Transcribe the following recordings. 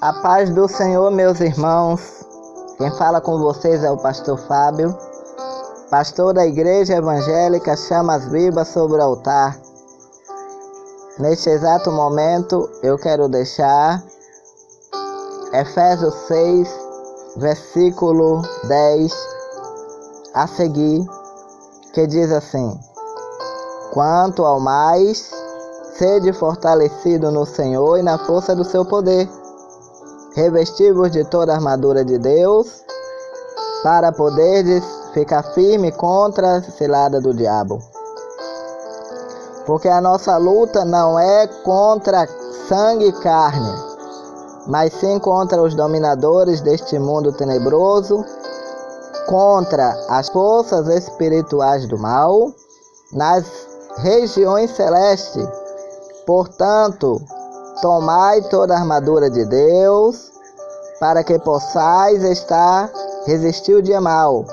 A paz do Senhor, meus irmãos. Quem fala com vocês é o pastor Fábio, pastor da Igreja Evangélica Chamas Vivas sobre o Altar. Neste exato momento, eu quero deixar Efésios 6, versículo 10 a seguir, que diz assim: Quanto ao mais, sede fortalecido no Senhor e na força do seu poder. Revesti-vos de toda a armadura de Deus, para poderdes ficar firme contra a cilada do diabo. Porque a nossa luta não é contra sangue e carne, mas sim contra os dominadores deste mundo tenebroso, contra as forças espirituais do mal, nas regiões celestes. Portanto, tomai toda a armadura de Deus, para que possais resistir o dia mau,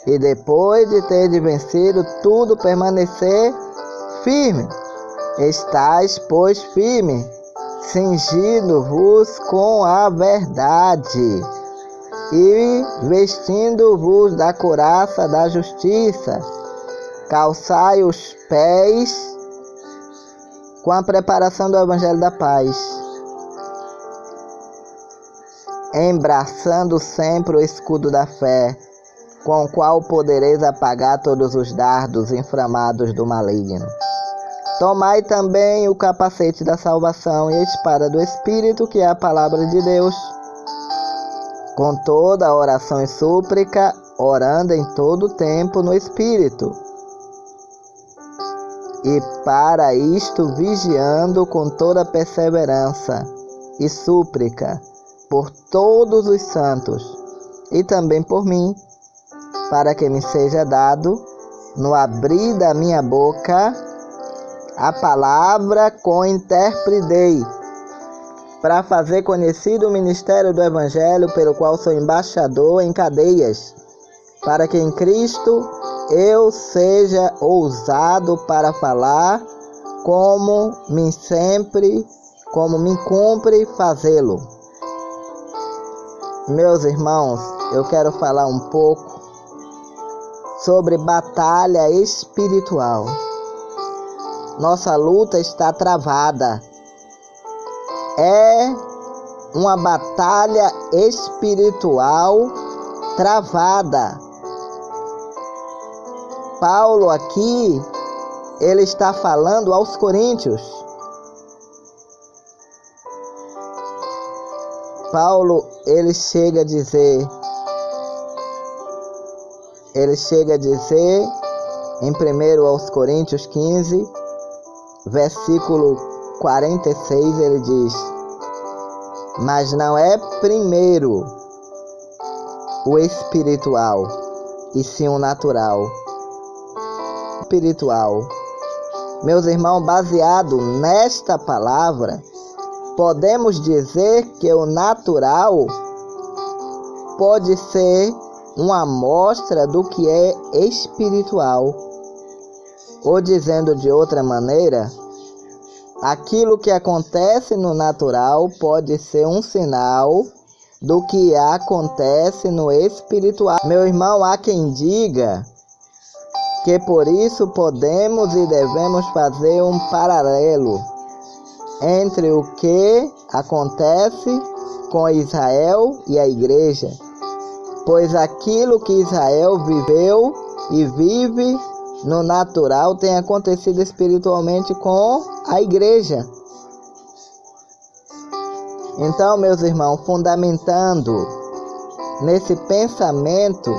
e depois de ter vencido tudo, permanecer firme. Estais, pois, firme, cingindo-vos com a verdade, e vestindo-vos da couraça da justiça. Calçai os pés com a preparação do Evangelho da Paz, embraçando sempre o escudo da fé, com o qual podereis apagar todos os dardos inflamados do maligno. Tomai também o capacete da salvação e a espada do Espírito, que é a palavra de Deus, com toda a oração e súplica, orando em todo o tempo no Espírito. E para isto vigiando com toda perseverança e súplica por todos os santos, e também por mim, para que me seja dado, no abrir da minha boca, a palavra com interpretei, para fazer conhecido o ministério do Evangelho, pelo qual sou embaixador em cadeias, para que em Cristo eu seja ousado para falar como me cumpre fazê-lo. Meus irmãos, eu quero falar um pouco sobre batalha espiritual. Nossa luta está travada. É uma batalha espiritual travada. Paulo aqui, ele está falando aos coríntios. Paulo, ele chega a dizer em 1 aos Coríntios 15, versículo 46, ele diz: Mas não é primeiro o espiritual, e sim o natural. Espiritual. Meus irmãos, baseado nesta palavra, podemos dizer que o natural pode ser uma amostra do que é espiritual. Ou dizendo de outra maneira, aquilo que acontece no natural pode ser um sinal do que acontece no espiritual. Meu irmão, há quem diga que por isso podemos e devemos fazer um paralelo entre o que acontece com Israel e a igreja, pois aquilo que Israel viveu e vive no natural tem acontecido espiritualmente com a igreja. Então, meus irmãos, fundamentando nesse pensamento,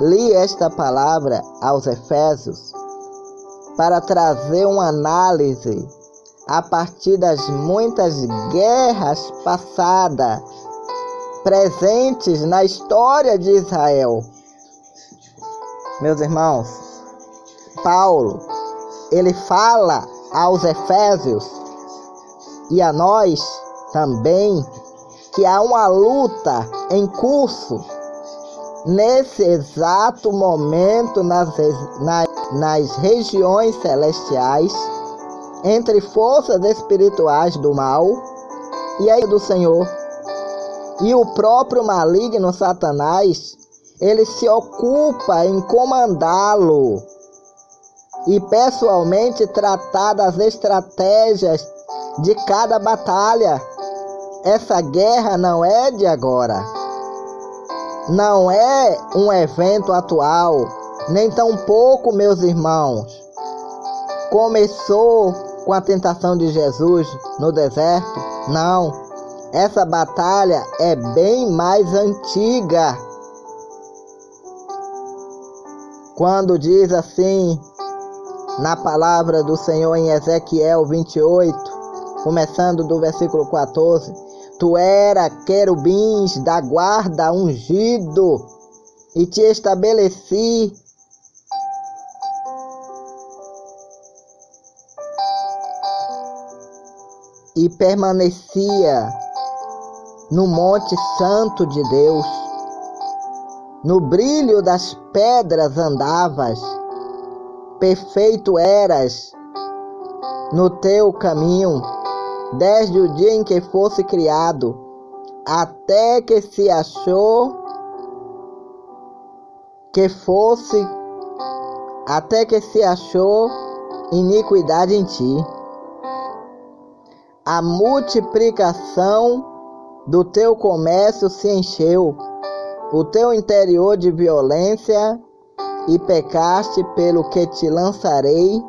li esta palavra aos Efésios para trazer uma análise a partir das muitas guerras passadas, presentes na história de Israel. Meus irmãos, Paulo, ele fala aos Efésios e a nós também que há uma luta em curso nesse exato momento nas regiões celestiais, entre forças espirituais do mal E aí do Senhor. E o próprio maligno Satanás, ele se ocupa em comandá-lo e pessoalmente tratar das estratégias de cada batalha. Essa guerra não é de agora, não é um evento atual, nem tampouco, meus irmãos, começou com a tentação de Jesus no deserto. Não, essa batalha é bem mais antiga. Quando diz assim na palavra do Senhor em Ezequiel 28, começando do versículo 14: Tu era querubins da guarda ungido, e te estabeleci e permanecia no monte santo de Deus. No brilho das pedras andavas, perfeito eras no teu caminho, desde o dia em que fosse criado, até que se achou iniquidade em ti. A multiplicação do teu comércio se encheu, o teu interior de violência, e pecaste, pelo que te lançarei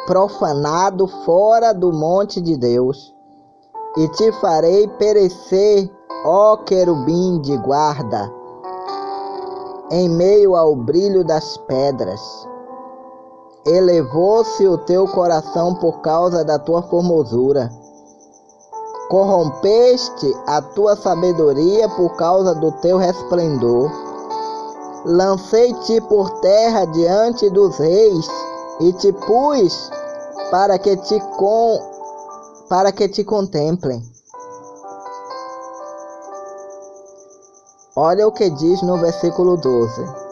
profanado fora do monte de Deus, e te farei perecer, ó querubim de guarda, em meio ao brilho das pedras. Elevou-se o teu coração por causa da tua formosura. Corrompeste a tua sabedoria por causa do teu resplendor. Lancei-te por terra diante dos reis e te pus para que te contemplem. Olha o que diz no versículo 12.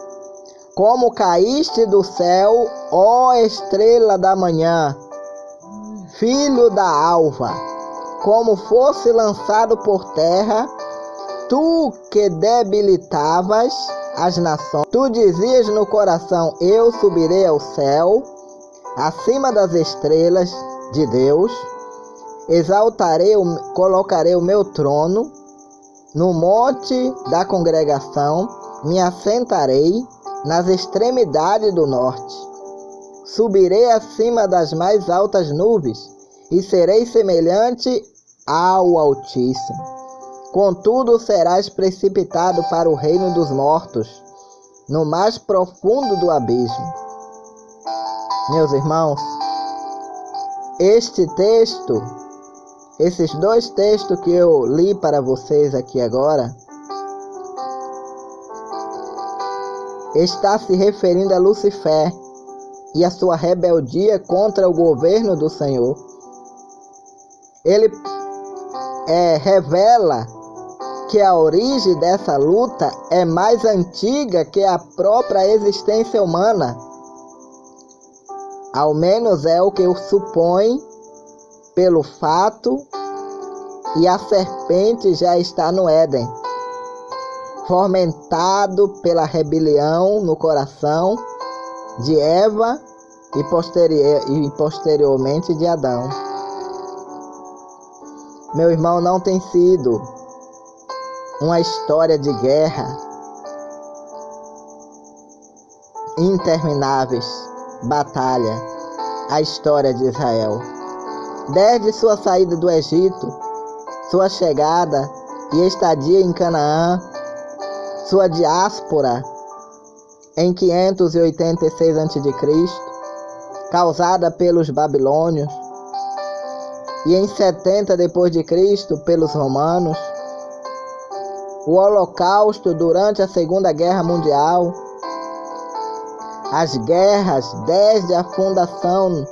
Como caíste do céu, ó estrela da manhã, filho da alva, como fosse lançado por terra, tu que debilitavas as nações. Tu dizias no coração: eu subirei ao céu, acima das estrelas de Deus, colocarei o meu trono no monte da congregação, me assentarei nas extremidades do norte. Subirei acima das mais altas nuvens e serei semelhante ao Altíssimo. Contudo, serás precipitado para o reino dos mortos, no mais profundo do abismo. Meus irmãos, esses dois textos que eu li para vocês aqui agora, está se referindo a Lucifer e a sua rebeldia contra o governo do Senhor. Ele revela que a origem dessa luta é mais antiga que a própria existência humana. Ao menos é o que eu suponho pelo fato, e a serpente já está no Éden, fomentado pela rebelião no coração de Eva e posteriormente de Adão. Meu irmão, não tem sido uma história de guerra intermináveis, batalha, a história de Israel. Desde sua saída do Egito, sua chegada e estadia em Canaã, sua diáspora em 586 a.C., causada pelos babilônios, e em 70 d.C. pelos romanos, o Holocausto durante a Segunda Guerra Mundial, as guerras desde a fundação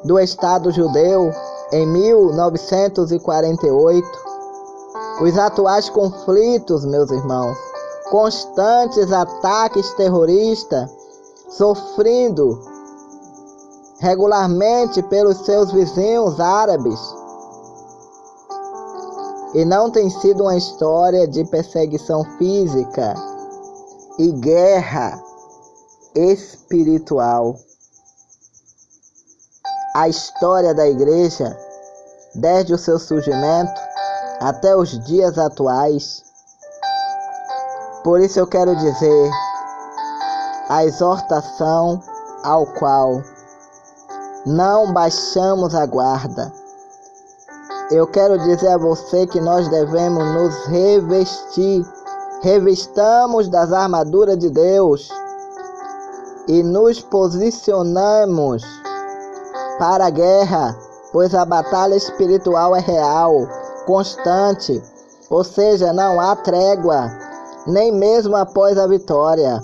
do Estado Judeu em 1948, os atuais conflitos, meus irmãos, constantes ataques terroristas, sofrido regularmente pelos seus vizinhos árabes, E não tem sido uma história de perseguição física e guerra espiritual. A história da igreja, desde o seu surgimento até os dias atuais. Por isso eu quero dizer a exortação ao qual não baixamos a guarda. Eu quero dizer a você que nós devemos nos revestir. Revistamos das armaduras de Deus e nos posicionamos para a guerra, pois a batalha espiritual é real, constante, ou seja, não há trégua, nem mesmo após a vitória.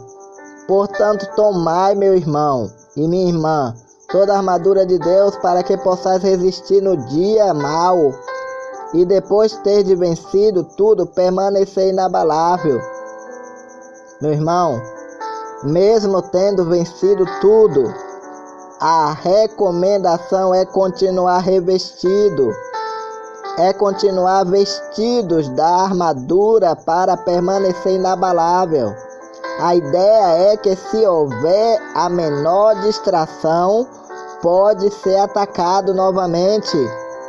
Portanto, tomai, meu irmão e minha irmã, toda a armadura de Deus para que possais resistir no dia mau e depois ter de vencido tudo, permanecer inabalável. Meu irmão, mesmo tendo vencido tudo, a recomendação é continuar revestido, é continuar vestidos da armadura para permanecer inabalável. A ideia é que se houver a menor distração, pode ser atacado novamente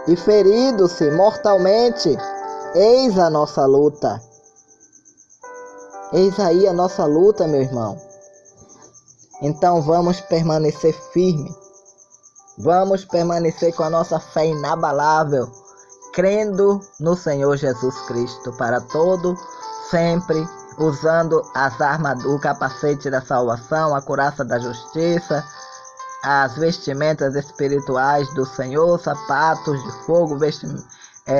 e ferido-se mortalmente. Eis a nossa luta. Eis aí a nossa luta, meu irmão. Então vamos permanecer firme. Vamos permanecer com a nossa fé inabalável, crendo no Senhor Jesus Cristo para todo sempre, usando as armas, o capacete da salvação, a couraça da justiça, as vestimentas espirituais do Senhor, sapatos de fogo,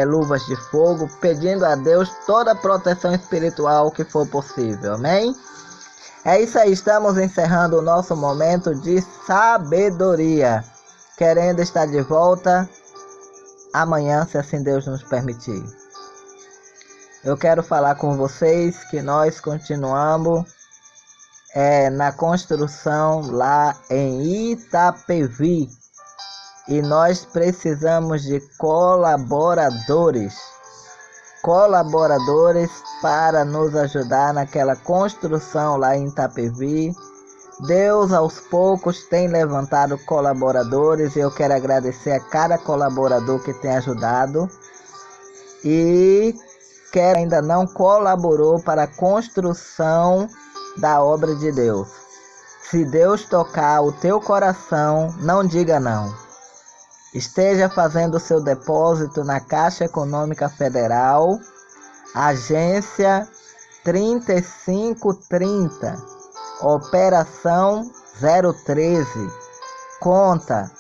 luvas de fogo, pedindo a Deus toda a proteção espiritual que for possível. Amém? É isso aí, estamos encerrando o nosso momento de sabedoria, querendo estar de volta amanhã, se assim Deus nos permitir. Eu quero falar com vocês que nós continuamos na construção lá em Itapevi e nós precisamos de colaboradores para nos ajudar naquela construção lá em Itapevi. Deus aos poucos tem levantado colaboradores e eu quero agradecer a cada colaborador que tem ajudado e quem ainda não colaborou para a construção da obra de Deus. Se Deus tocar o teu coração, não diga não. Esteja fazendo o seu depósito na Caixa Econômica Federal, agência 3530, operação 013, conta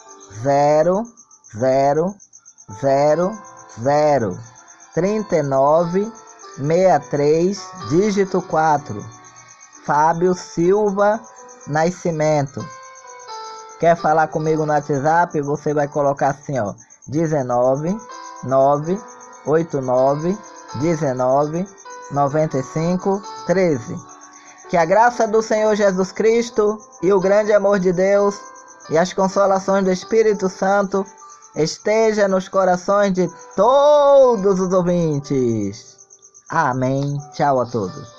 00003963, dígito 4, Fábio Silva Nascimento. Quer falar comigo no WhatsApp? Você vai colocar assim, ó, 19 989 19 95 13. Que a graça do Senhor Jesus Cristo e o grande amor de Deus e as consolações do Espírito Santo esteja nos corações de todos os ouvintes. Amém. Tchau a todos.